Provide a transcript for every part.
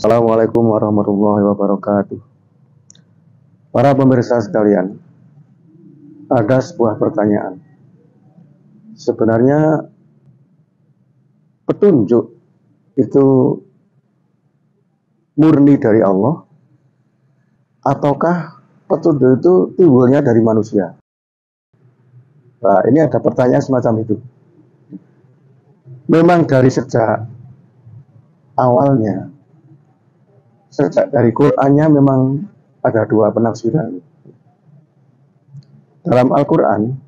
Assalamualaikum warahmatullahi wabarakatuh. Para pemirsa sekalian, ada sebuah pertanyaan. Sebenarnya petunjuk itu murni dari Allah, ataukah petunjuk itu timbulnya dari manusia? Nah, ini ada pertanyaan semacam itu. Memang dari sejak awalnya, sejak dari Qur'annya memang ada dua penafsiran. Dalam Al-Quran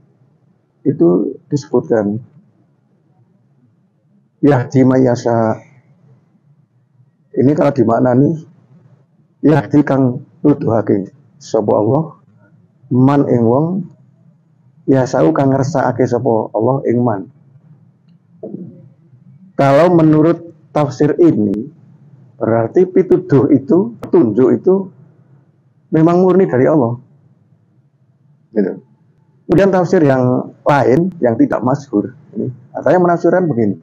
itu disebutkan yahdi mayyasha. Ini kalau dimaknani yahdi kang nuduhake sapa Allah man ing wong yasau kang ngersakake sapa Allah ing man. Kalau menurut tafsir ini berarti petunjuk itu memang murni dari Allah. Gitu. Kemudian tafsir yang lain yang tidak masyhur ini, saya menafsirkan begini.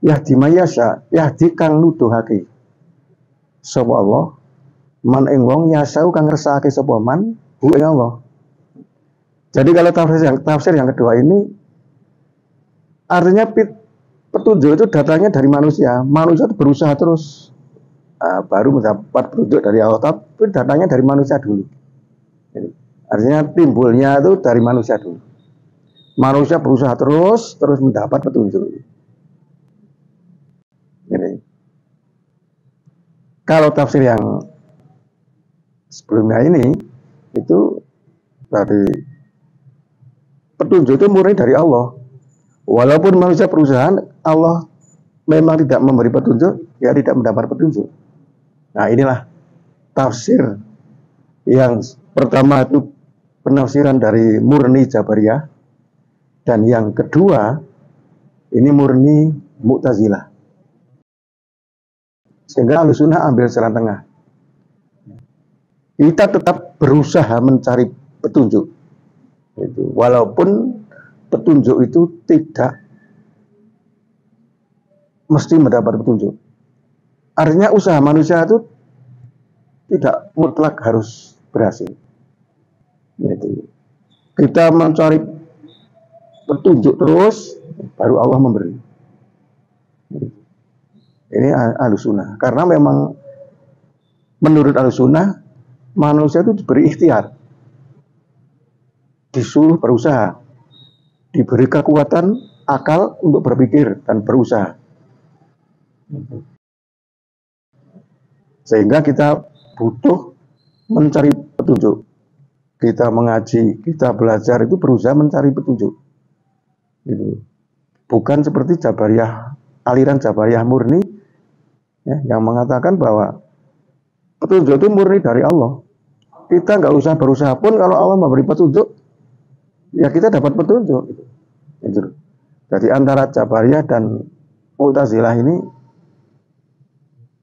Yahdi mayyasha, yahdi kang nuduhake sapa Allah man ing wong yasau kang ngersakake sapa man hu ing Allah. Jadi kalau tafsir yang kedua ini artinya petunjuk itu datangnya dari manusia. Manusia itu berusaha terus baru mendapat petunjuk dari Allah, tapi datangnya dari manusia dulu. Jadi, artinya timbulnya itu dari manusia dulu. Manusia berusaha terus mendapat petunjuk. Ini. Kalau tafsir yang sebelumnya ini itu dari petunjuk itu murni dari Allah. Walaupun manusia berusaha, Allah memang tidak memberi petunjuk, ya tidak mendapat petunjuk. Nah, inilah tafsir yang pertama itu penafsiran dari murni Jabariyah, dan yang kedua ini murni Mu'tazilah. Sehingga Ahlussunnah ambil jalan tengah. Kita tetap berusaha mencari petunjuk. Walaupun petunjuk itu tidak mesti mendapat petunjuk. Artinya usaha manusia itu tidak mutlak harus berhasil. Kita mencari petunjuk terus, baru Allah memberi. Ini Ahlussunnah. Karena memang menurut Ahlussunnah manusia itu diberi ikhtiar, disuruh berusaha, diberi kekuatan akal untuk berpikir dan berusaha. Sehingga kita butuh mencari petunjuk. Kita mengaji, kita belajar itu berusaha mencari petunjuk. Gitu. Bukan seperti Jabariyah, aliran Jabariyah murni ya, yang mengatakan bahwa petunjuk itu murni dari Allah. Kita nggak usah berusaha pun, kalau Allah memberi petunjuk, ya kita dapat petunjuk. Gitu. Jadi antara Jabariyah dan Mu'tazilah ini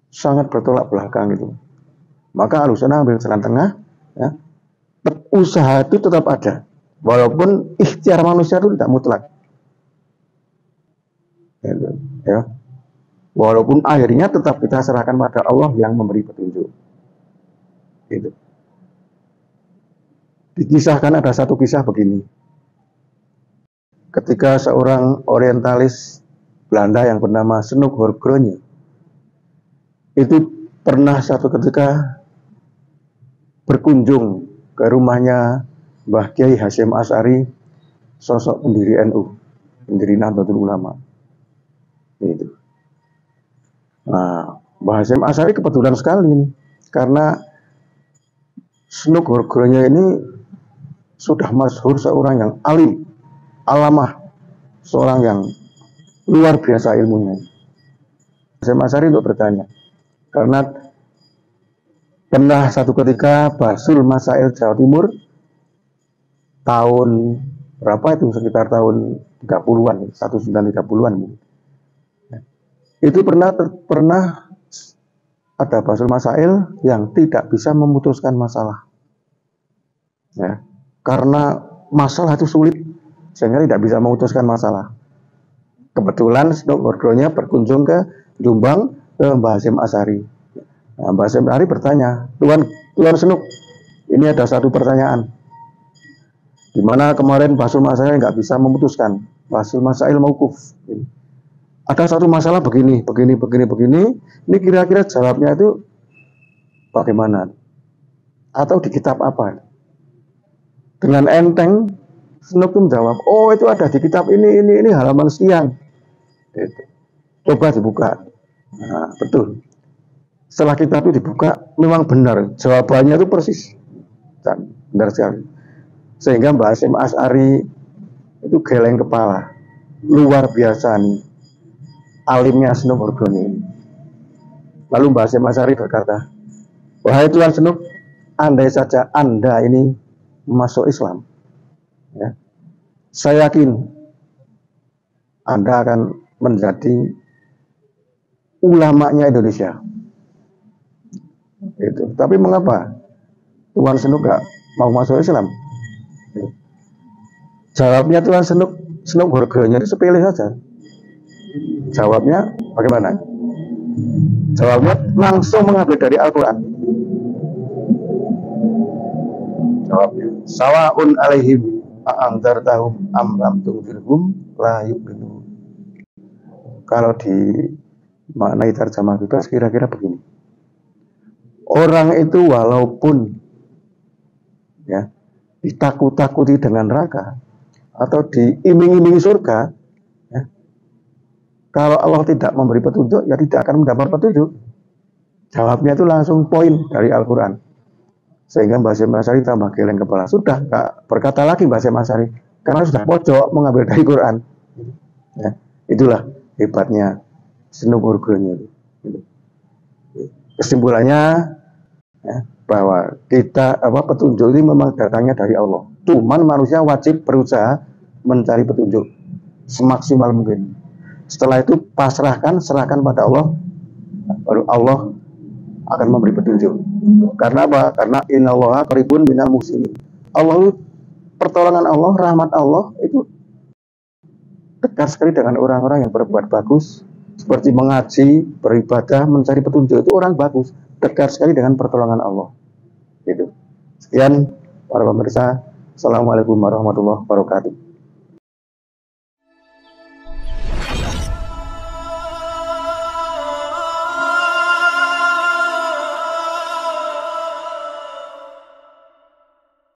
sangat bertolak belakang gitu. Maka Ahlussunnah ambil jalan tengah, ya. Usaha itu tetap ada, walaupun ikhtiar manusia itu tidak mutlak. Ya. Walaupun akhirnya tetap kita serahkan pada Allah yang memberi petunjuk. Gitu. Dikisahkan ada satu kisah begini. Ketika seorang orientalis Belanda yang bernama Snoek Horgrone itu pernah satu ketika berkunjung ke rumahnya Mbah Kiai Hasyim Asy'ari, sosok pendiri NU, pendiri Nahdlatul Ulama. Itu. Nah, Mbah Hasyim Asy'ari kebetulan sekali ini, karena Snoek Horgrone ini sudah masyhur seorang yang alim, alamah, seorang yang luar biasa ilmunya. Hasyim Asy'ari untuk bertanya, karena pernah satu ketika Basul Masail Jawa Timur tahun berapa itu, sekitar tahun 30-an, 1930-an mungkin. Itu pernah ada Basul Masail yang tidak bisa memutuskan masalah. Ya, karena masalah itu sulit sehingga tidak bisa memutuskan masalah. Kebetulan Senuk Hurgonya berkunjung ke Jombang ke Mbah Hasyim Asy'ari. Nah, Mbah Hasyim Asy'ari bertanya, Tuan Senuk, ini ada satu pertanyaan. Di mana kemarin Basul Masail nggak bisa memutuskan, Basul Masail mauquf. Ada satu masalah begini. Ini kira-kira jawabnya itu bagaimana? Atau di kitab apa? Dengan enteng, Senuk itu menjawab, oh itu ada di kitab ini halaman sekian. Gitu. Coba dibuka. Nah, betul. Setelah kitab itu dibuka, memang benar. Jawabannya itu persis. Dan benar sekali. Sehingga Mbah Hasyim Asy'ari itu geleng kepala. Luar biasa nih. Alimnya Senuk Hurgoni. Lalu Mbah Hasyim Asy'ari berkata, wahai Tuan Senuk, andai saja Anda ini masuk Islam, ya, saya yakin Anda akan menjadi ulamanya Indonesia. Itu. Tapi mengapa Tuan Senuk gak mau masuk Islam? Jawabnya Tuan Senuk Hurgoni itu sepele saja. Jawabnya bagaimana? Jawabnya langsung mengambil dari Al-Quran. Jawabnya, sawa'un alaihim a'anzartahum am lam tunzirhum la yu'minun. Kalau di maknai terjemah bebas kira-kira begini. Orang itu walaupun ya ditakut-takuti dengan neraka atau diiming-imingi surga, ya, kalau Allah tidak memberi petunjuk, ya tidak akan mendapat petunjuk. Jawabnya itu langsung poin dari Al-Quran. Sehingga Mbah Hasyim Asy'ari tambah geleng kepala. Sudah gak berkata lagi Mbah Hasyim Asy'ari, karena sudah pojok mengambil dari Quran. Ya, itulah hebatnya Senuk Hurgoni. Kesimpulannya, ya, bahwa petunjuk ini memang datangnya dari Allah. Cuman manusia wajib berusaha mencari petunjuk semaksimal mungkin. Setelah itu serahkan pada Allah, baru Allah akan memberi petunjuk. Karena apa? Karena innallaha qaribun minal muhsinin. Allah, pertolongan Allah, rahmat Allah itu dekat sekali dengan orang-orang yang berbuat bagus, seperti mengaji, beribadah, mencari petunjuk. Itu orang bagus, dekat sekali dengan pertolongan Allah. Gitu. Sekian para pemirsa. Assalamualaikum warahmatullahi wabarakatuh.